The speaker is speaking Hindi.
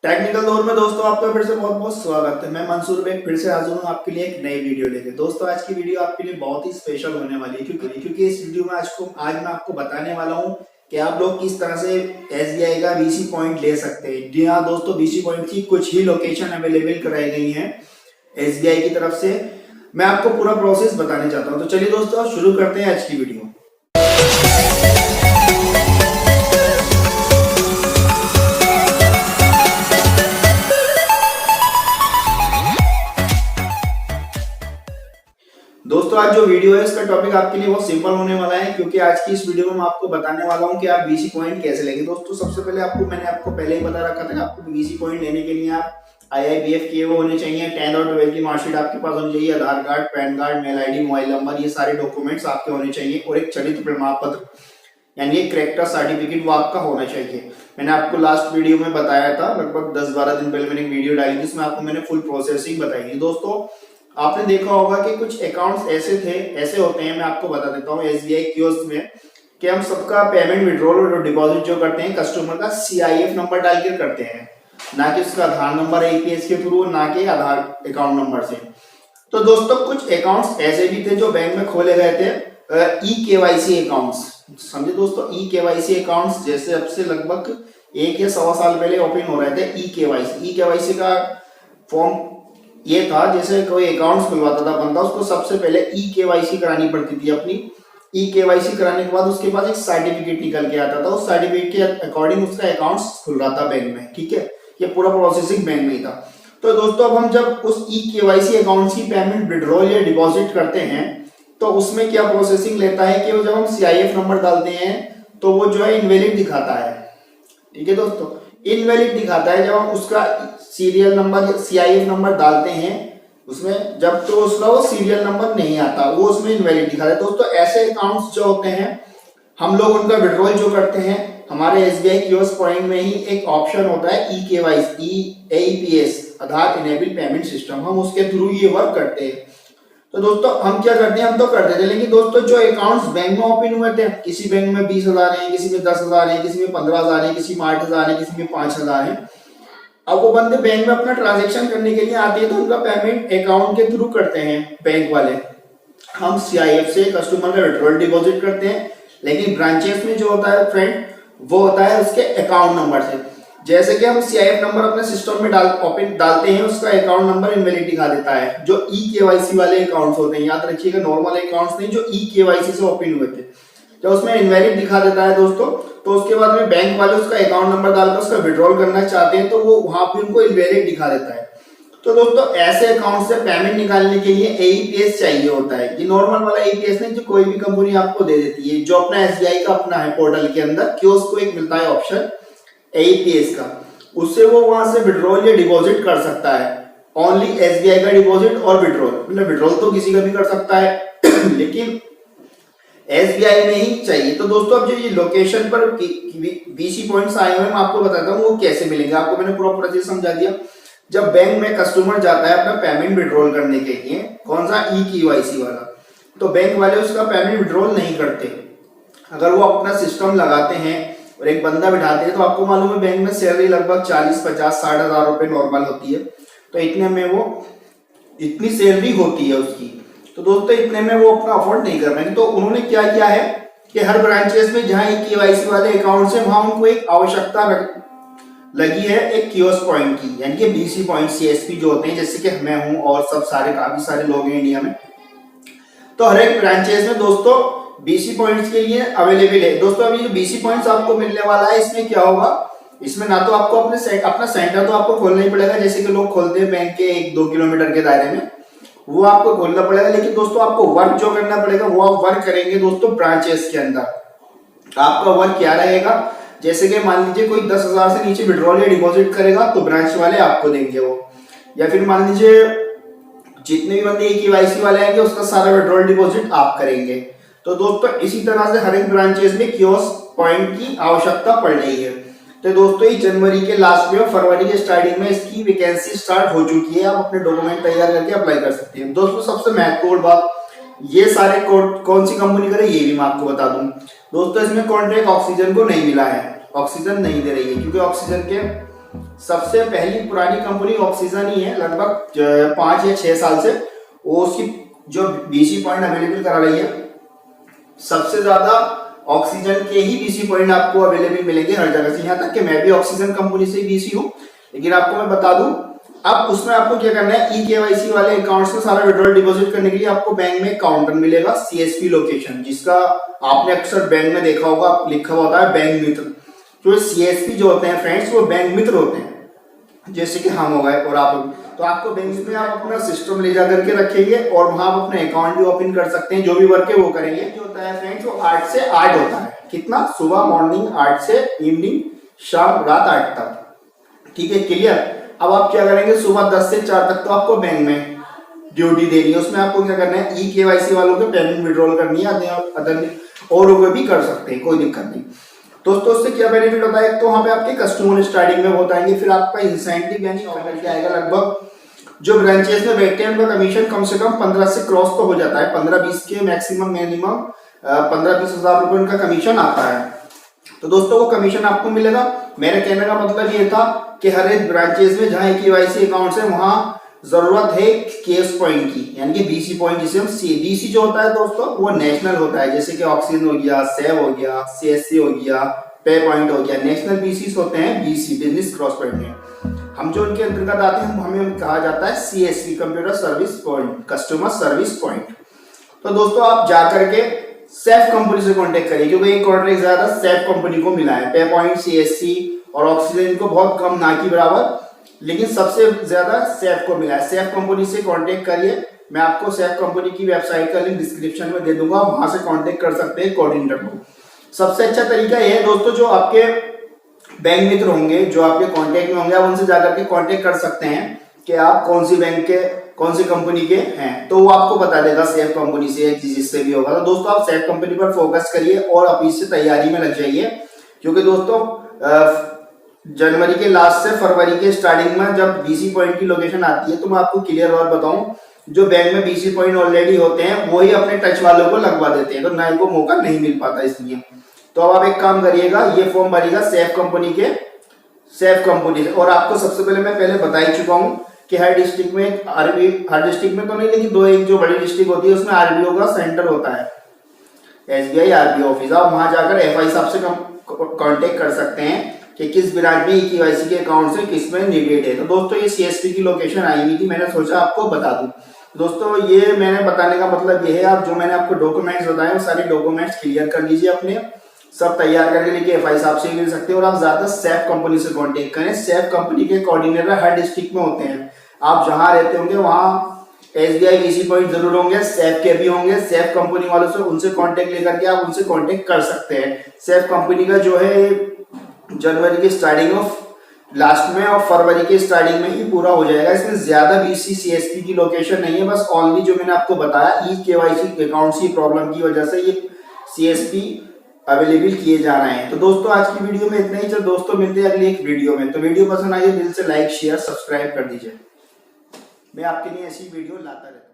टेक्निकल दौर में दोस्तों आपका फिर से बहुत बहुत स्वागत है। मैं मंसूर बेग फिर से हाजिर हूँ आपके लिए एक नई वीडियो लेके। दोस्तों आज की वीडियो आपके लिए बहुत ही स्पेशल होने वाली है क्योंकि इस वीडियो में आज मैं आपको बताने वाला हूँ कि आप लोग किस तरह से एसबीआई का बीसी पॉइंट ले सकते हैं। जी हाँ दोस्तों, बीसी पॉइंट की कुछ ही लोकेशन अवेलेबल कराई गई है एसबीआई की तरफ से। मैं आपको पूरा प्रोसेस बताने चाहता हूँ। तो चलिए दोस्तों शुरू करते हैं आज की वीडियो। दोस्तों आज जो वीडियो है इसका टॉपिक आपके लिए बहुत सिंपल होने वाला है क्योंकि आज की इस वीडियो में मैं आपको बताने वाला हूं कि आप बीसी पॉइंट कैसे लेंगे। दोस्तों सबसे पहले मैंने आपको पहले ही बता रखा था कि आपको बीसी पॉइंट लेने के लिए आप आईआईबीएफ किए हुए होने चाहिए, 10th और 12th की मार्कशीट आपके पास होनी चाहिए, Aadhaar card, PAN card, mail ID, mobile number, ये सारे डॉक्यूमेंट्स आपके होने चाहिए और एक चलित प्रमाण पत्र यानी एक करेक्टर सर्टिफिकेट वो आपका होना चाहिए। मैंने आपको लास्ट वीडियो में बताया था, लगभग 10-12 दिन पहले मैंने एक वीडियो डाली थी, जिसमें आपको मैंने फुल प्रोसेसिंग बताई थी। दोस्तों आपने देखा होगा कि कुछ अकाउंट्स ऐसे होते हैं, मैं आपको बता देता हूँ एसबीआई कियोस्क में, कि हम सबका पेमेंट विड्रॉल और डिपॉजिट जो करते हैं कस्टमर का सीआईएफ नंबर डाल के करते हैं, ना कि उसका आधार नंबर एपीएस के थ्रू, ना कि आधार अकाउंट नंबर से। तो दोस्तों कुछ अकाउंट्स ऐसे भी थे जो बैंक में खोले गए थे ई केवाईसी अकाउंट्स। समझे दोस्तों, ई केवाईसी अकाउंट्स जैसे अब से लगभग 1 या 1.25 साल पहले ओपन हो रहे थे। ई केवाईसी का फॉर्म ये था, जैसे कोई अकाउंट खुलवाता था बंदा, उसको सबसे पहले ई केवाईसी करानी पड़ती थी अपनी। ई केवाईसी कराने के बाद उसके पास एक सर्टिफिकेट निकल के आता था, उस सर्टिफिकेट के अकॉर्डिंग उसका अकाउंट खुल रहा था बैंक में। ठीक है, ये पूरा प्रोसेसिंग बैंक में ही था। तो दोस्तों अब हम जब उस ई केवाईसी अकाउंट की पेमेंट विड्रॉल या डिपॉजिट करते हैं तो उसमें क्या प्रोसेसिंग लेता है कि वो जब हम सीआईएफ नंबर डालते हैं तो वो जो है इनवैलिड दिखाता है। ठीक है दोस्तों, इनवैलिड दिखाता है जब हम उसका सीरियल नंबर सीआईएफ नंबर डालते हैं उसमें, जब तो उसका वो सीरियल नंबर नहीं आता, वो उसमें इनवैलिड दिखाता है। दोस्तों ऐसे अकाउंट्स जो होते हैं हम लोग उनका विड्रॉल जो करते हैं, हमारे एसबीआई कियोस्क पॉइंट में ही एक ऑप्शन होता है ई केवाईसी एईपीएस, आधार इनेबल पेमेंट सिस्टम, हम उसके थ्रू ये वर्क करते हैं। तो दोस्तों हम क्या करते हैं, हम तो करते थे, लेकिन दोस्तों जो अकाउंट्स बैंक में ओपन हुए थे, किसी बैंक में 20,000 है, किसी में 10,000 है, किसी में 15,000 है, किसी में 8,000 है, किसी में 5,000 है। अब वो बंदे बैंक में अपना ट्रांजैक्शन करने के लिए आते हैं तो उनका पेमेंट अकाउंट के थ्रू करते हैं बैंक वाले। हम सीआईएफ से कस्टमर का विड्रॉल डिपॉजिट करते हैं, लेकिन ब्रांचेस में जो होता है फ्रेंड वो होता है उसके अकाउंट नंबर से। जैसे कि हम सीआईएफ नंबर अपने सिस्टम में डालते हैं, उसका अकाउंट नंबर इनवैलिड दिखा देता है। जो ई केवाईसी वाले अकाउंट्स होते हैं, याद रखिएगा, नॉर्मल अकाउंट्स नहीं, जो ई केवाईसी से ओपन हुए थे, जब उसमें इनवैलिड दिखा देता है दोस्तों, तो उसके बाद में बैंक वाले उसका अकाउंट नंबर डालकर उसका विड्रॉल करना चाहते हैं तो वो वहां पे उनको इनवैलिड दिखा देता है। तो दोस्तों ऐसे अकाउंट से पेमेंट निकालने के लिए एईपीएस चाहिए होता है, कि नॉर्मल वाला एईपीएस नहीं जो कोई भी कंपनी आपको दे देती है, जो अपना एसबीआई का अपना है पोर्टल के अंदर, कि उसको एक मिलता है ऑप्शन एईपीएस का, उससे वो वहां से विड्रॉल या डिपॉजिट कर सकता है। ओनली एसबीआई का डिपॉजिट और विड्रॉल, मतलब विड्रॉल तो किसी का भी कर सकता है लेकिन एसबीआई में ही चाहिए। तो दोस्तों अब जो ये लोकेशन पर बीसी पॉइंट्स आए हुए हैं, मैं आपको बताता हूँ वो कैसे मिलेंगे। आपको मैंने पूरा प्रोसेस समझा दिया। जब बैंक में कस्टमर जाता है अपना पेमेंट विड्रॉल करने के लिए, कौन सा ई केवाईसी वाला, तो बैंक वाले उसका पेमेंट विड्रॉल नहीं करते। अगर वो अपना सिस्टम लगाते हैं और एक बंदा बिठाते हैं, तो आपको मालूम है बैंक में सैलरी लगभग 40, 50, 60 हजार रुपए नॉर्मल होती है, तो इतने में वो इतनी सैलरी होती है उसकी, तो दोस्तों इतने में वो अपना अफोर्ड नहीं कर पाएंगे। तो उन्होंने क्या किया है कि हर ब्रांचेस में जहां केवाईसी वाले अकाउंट्स है वहां उनको एक आवश्यकता लगी है एक कियोस्क पॉइंट की, यानी कि बीसी पॉइंट सीएसपी जो होते हैं, जैसे कि मैं हूं और सब सारे काफी सारे लोग हैं इंडिया में। तो हर एक ब्रांचेस में दोस्तों बीसी पॉइंट्स के लिए अवेलेबल है। दोस्तों अभी जो बीसी पॉइंट्स आपको मिलने वाला है, इसमें क्या होगा, इसमें ना तो आपको अपना सेंटर तो आपको खोलना ही पड़ेगा, जैसे कि लोग खोलते हैं बैंक के 1-2 किलोमीटर के दायरे में, वो आपको खोलना पड़ेगा। लेकिन दोस्तों आपको वर्क जो करना पड़ेगा वो आप वर्क करेंगे दोस्तों ब्रांचेस के अंदर। आपका वर्क क्या रहेगा, जैसे कि मान लीजिए कोई 10,000 से नीचे विड्रॉल या डिपॉजिट करेगा तो ब्रांच वाले आपको देंगे वो, या फिर मान लीजिए जितने भी बंदे केवाईसी वाले आएंगे उसका सारा विड्रॉल डिपॉजिट आप करेंगे। तो दोस्तों इसी तरह से हर एक ब्रांचेस में कियोस्क पॉइंट की आवश्यकता पड़ रही है। तो दोस्तों ये जनवरी के लास्ट में और फरवरी के स्टार्टिंग में इसकी वैकेंसी स्टार्ट हो चुकी है, आप अपने डॉक्यूमेंट तैयार करके अप्लाई कर सकते हैं। दोस्तों सबसे महत्वपूर्ण बात, ये सारे कौन सी कंपनी करे ये भी मैं आपको बता दूं। दोस्तों इसमें कॉन्ट्रैक्ट ऑक्सीजन को नहीं मिला है, ऑक्सीजन नहीं दे रही है, क्योंकि ऑक्सीजन के सबसे पहली पुरानी कंपनी ऑक्सीजन ही है, लगभग 5 या 6 साल से वो उसकी जो बीसी पॉइंट अवेलेबल करा रही है। सबसे ज्यादा ऑक्सीजन के ही बीसी पॉइंट आपको अवेलेबल मिलेंगे हर जगह से, यहाँ तक कि मैं भी ऑक्सीजन कंपनी से बीसी हूँ। लेकिन आपको मैं बता दूं, अब उसमें आपको क्या करना है, ई-केवाईसी वाले अकाउंट्स में सारा विड्रॉल डिपॉजिट करने के लिए आपको बैंक में काउंटर मिलेगा, सीएसपी लोकेशन, जिसका आपने अक्सर बैंक में देखा होगा, लिखा हुआ होता है बैंक मित्र। जो सीएसपी जो होते हैं फ्रेंड्स, वो बैंक मित्र होते हैं, जैसे कि हम हो गए और आप। तो आपको बैंक में आप अपना सिस्टम ले जाकर के रखेंगे और वहां आप अपने अकाउंट भी ओपन कर सकते हैं, जो भी वर्क है वो करेंगे। जो होता है फ्रेंड्स वो 8 से 8 होता है। कितना? सुबह मॉर्निंग 8 से इवनिंग शाम रात 8 तक। ठीक है, क्लियर। अब आप क्या करेंगे, सुबह 10 से 4 तक तो आपको बैंक में ड्यूटी देनी है। उसमें आपको क्या करना है, ई-केवाईसी वालों के पेमेंट विड्रॉल करनी है, अदर और भी कर सकते हैं, कोई दिक्कत नहीं। दोस्तों उससे क्या बेनिफिट होता है, तो वहां पे आपके कस्टमर स्टार्टिंग में बहुत आएंगे, फिर आपका इंसेंटिव यानी ऑफर क्या आएगा। लगभग जो ब्रांचेस में बैठते हैं उनका कमीशन कम से कम 15 से क्रॉस तो हो जाता है, 15-20 के मैक्सिमम मिनिमम 15-20 हजार रुपए उनका कमीशन आता है। तो दोस्तों वो कमीशन आपको मिलेगा। मेरे कहने का मतलब ये था कि हर एक ब्रांचेस में जहां केवाईसी अकाउंट्स है वहां जरूरत है केस पॉइंट की, यानी कि बीसी पॉइंट, जिसे हम बीसी जो होता है दोस्तों वो नेशनल होता है, जैसे कि ऑक्सीजन हो गया, सेव हो गया, सीएससी हो गया, पे पॉइंट हो गया। नेशनल बीसी होते हैं बीसी, बिजनेस क्रॉस पॉइंट में। हम जो उनके अंतर्गत आते हैं हमें कहा जाता है CSP, computer service point, customer service point. तो दोस्तों आप जाकर के सेफ कंपनी से कांटेक्ट करिए, क्योंकि ये कॉन्ट्रैक्ट ज्यादा सेफ कंपनी को मिला है। पे पॉइंट, सीएससी और ऑक्सीजन को बहुत कम, ना की बराबर, लेकिन सबसे ज्यादा सेफ को मिला है। सेफ कंपनी से कांटेक्ट करिए। मैं आपको सेफ कंपनी की वेबसाइट का लिंक डिस्क्रिप्शन में दे दूंगा, वहां से कांटेक्ट कर सकते हैं कोऑर्डिनेटर को। सबसे अच्छा तरीका यह है दोस्तों, जो आपके बैंक मित्र होंगे, जो आपके कांटेक्ट में होंगे, आप उनसे जाकर के कांटेक्ट कर सकते हैं कि आप कौन सी बैंक के, कौन सी कंपनी के हैं, तो वो आपको बता देगा सेफ कंपनी से, जिससे भी होगा। तो दोस्तों आप सेफ कंपनी पर फोकस करिए और आप इससे तैयारी में लग जाइए, क्योंकि दोस्तों जनवरी के लास्ट से फरवरी के स्टार्टिंग में जब बीसी पॉइंट की लोकेशन आती है, तो मैं आपको क्लियर और बताऊं, जो बैंक में बीसी पॉइंट ऑलरेडी होते हैं वही अपने टच वालों को लगवा देते हैं, तो ना इनको मौका नहीं मिल पाता। इसलिए तो अब आप एक काम करिएगा, ये फॉर्म भरिएगा सेफ कंपनी के, सेफ कंपनी से। और आपको सबसे पहले मैं पहले बता ही चुका हूँ कि हर डिस्ट्रिक्ट में आरबी, हर डिस्ट्रिक्ट में तो नहीं, लेकिन दो एक जो बड़ी डिस्ट्रिक्ट होती है उसमें आरबीओ का सेंटर होता है, एसबीआई आरबीओ ऑफिस। आप वहां जाकर एफआई साहब से कांटेक्ट कर सकते हैं कि किस ब्रांच में ई-केवाईसी के अकाउंट से किस में नीडेड है। तो दोस्तों ये सीएसपी की लोकेशन आई हुई थी, मैंने सोचा आपको बता दूं। दोस्तों ये मैंने बताने का मतलब ये है, आप जो मैंने आपको डॉक्यूमेंट्स बताए वो सारे डॉक्यूमेंट्स क्लियर कर लीजिए, अपने सब तैयार करके लेके एफआई साहब से मिल सकते हैं। और आप ज्यादा सेफ कंपनी से कांटेक्ट करें। सेफ कंपनी के कोऑर्डिनेटर हर डिस्ट्रिक्ट में होते हैं, आप जहां रहते होंगे वहां एसबीआई बीसी पॉइंट जरूर होंगे, सेफ के भी होंगे। सेफ कंपनी वालों से उनसे कांटेक्ट लेकर के आप उनसे कांटेक्ट कर सकते हैं। सेफ कंपनी का जो है जनवरी के स्टार्टिंग ऑफ लास्ट में और फरवरी के स्टार्टिंग में ही पूरा हो जाएगा। इसमें ज्यादा बीसी सीएसपी की लोकेशन नहीं है, बस ओनली जो मैंने आपको बताया ई-केवाईसी अकाउंट की प्रॉब्लम की वजह से ये सीएसपी अवेलेबल किए जा रहे हैं। तो दोस्तों आज की वीडियो में इतना ही। चलो दोस्तों मिलते हैं अगली एक वीडियो में। तो वीडियो पसंद आई दिल से लाइक शेयर सब्सक्राइब कर दीजिए, मैं आपके लिए ऐसी वीडियो लाता रहता हूं।